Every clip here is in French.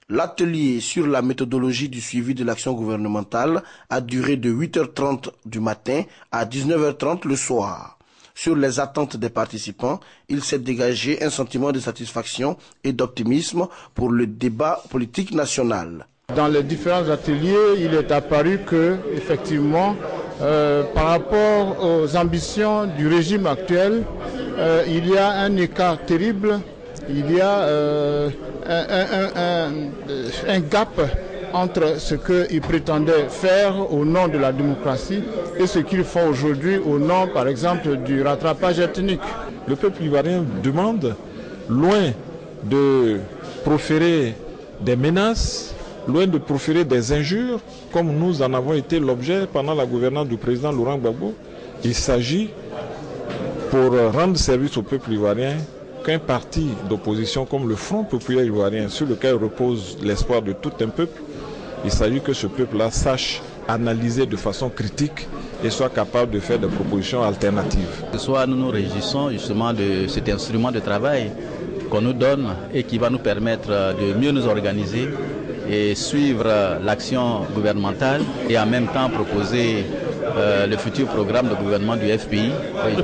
L'atelier sur la méthodologie du suivi de l'action gouvernementale a duré de 8h30 du matin à 19h30 le soir. Sur les attentes des participants, il s'est dégagé un sentiment de satisfaction et d'optimisme pour le débat politique national. Dans les différents ateliers, il est apparu que, effectivement, par rapport aux ambitions du régime actuel, il y a un écart terrible, il y a un gap entre ce qu'ils prétendaient faire au nom de la démocratie et ce qu'ils font aujourd'hui au nom, par exemple, du rattrapage ethnique. Le peuple ivoirien demande, loin de proférer des menaces, loin de proférer des injures, comme nous en avons été l'objet pendant la gouvernance du président Laurent Gbagbo, il s'agit, pour rendre service au peuple ivoirien, qu'un parti d'opposition comme le Front populaire ivoirien, sur lequel repose l'espoir de tout un peuple, il s'agit que ce peuple-là sache analyser de façon critique et soit capable de faire des propositions alternatives. Ce soir, nous nous réjouissons justement de cet instrument de travail qu'on nous donne et qui va nous permettre de mieux nous organiser et suivre l'action gouvernementale et en même temps proposer le futur programme de gouvernement du FPI.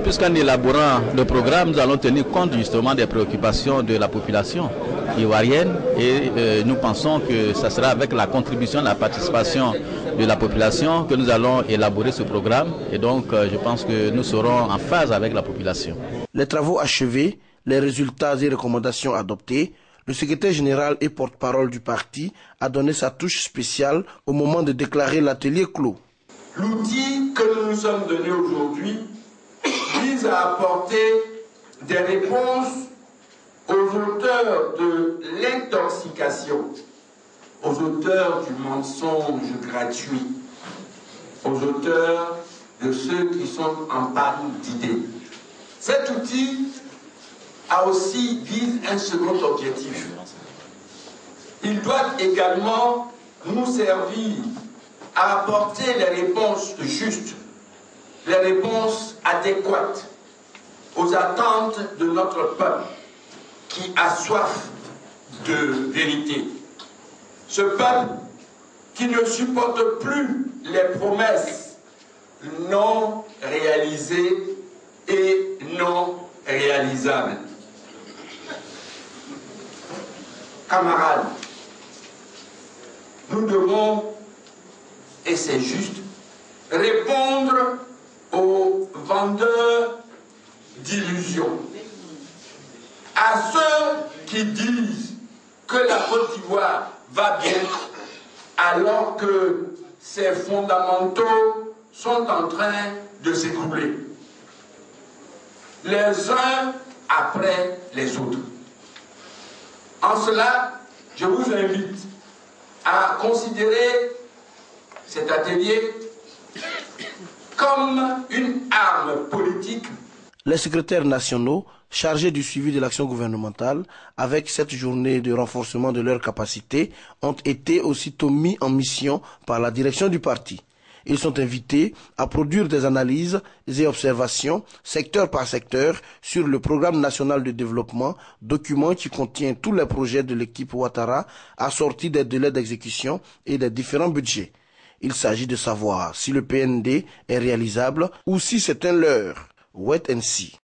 Puisqu'en élaborant le programme, nous allons tenir compte justement des préoccupations de la population ivoirienne et nous pensons que ce sera avec la contribution, la participation de la population que nous allons élaborer ce programme et donc je pense que nous serons en phase avec la population. Les travaux achevés, les résultats et recommandations adoptés, le secrétaire général et porte-parole du parti a donné sa touche spéciale au moment de déclarer l'atelier clos. L'outil que nous nous sommes donné aujourd'hui vise à apporter des réponses aux auteurs de l'intoxication, aux auteurs du mensonge gratuit, aux auteurs de ceux qui sont en panne d'idées. Cet outil a aussi vise un second objectif. Il doit également nous servir à apporter les réponses justes, les réponses adéquates aux attentes de notre peuple qui a soif de vérité. Ce peuple qui ne supporte plus les promesses non réalisées et non réalisables. Camarades, nous devons, et c'est juste, répondre aux vendeurs d'illusions, à ceux qui disent que la Côte d'Ivoire va bien alors que ses fondamentaux sont en train de s'écrouler, les uns après les autres. En cela, je vous invite à considérer cet atelier comme une arme politique. Les secrétaires nationaux chargés du suivi de l'action gouvernementale, avec cette journée de renforcement de leurs capacités, ont été aussitôt mis en mission par la direction du parti. Ils sont invités à produire des analyses et observations, secteur par secteur, sur le programme national de développement, document qui contient tous les projets de l'équipe Ouattara, assortis des délais d'exécution et des différents budgets. Il s'agit de savoir si le PND est réalisable ou si c'est un leurre. Wait and see.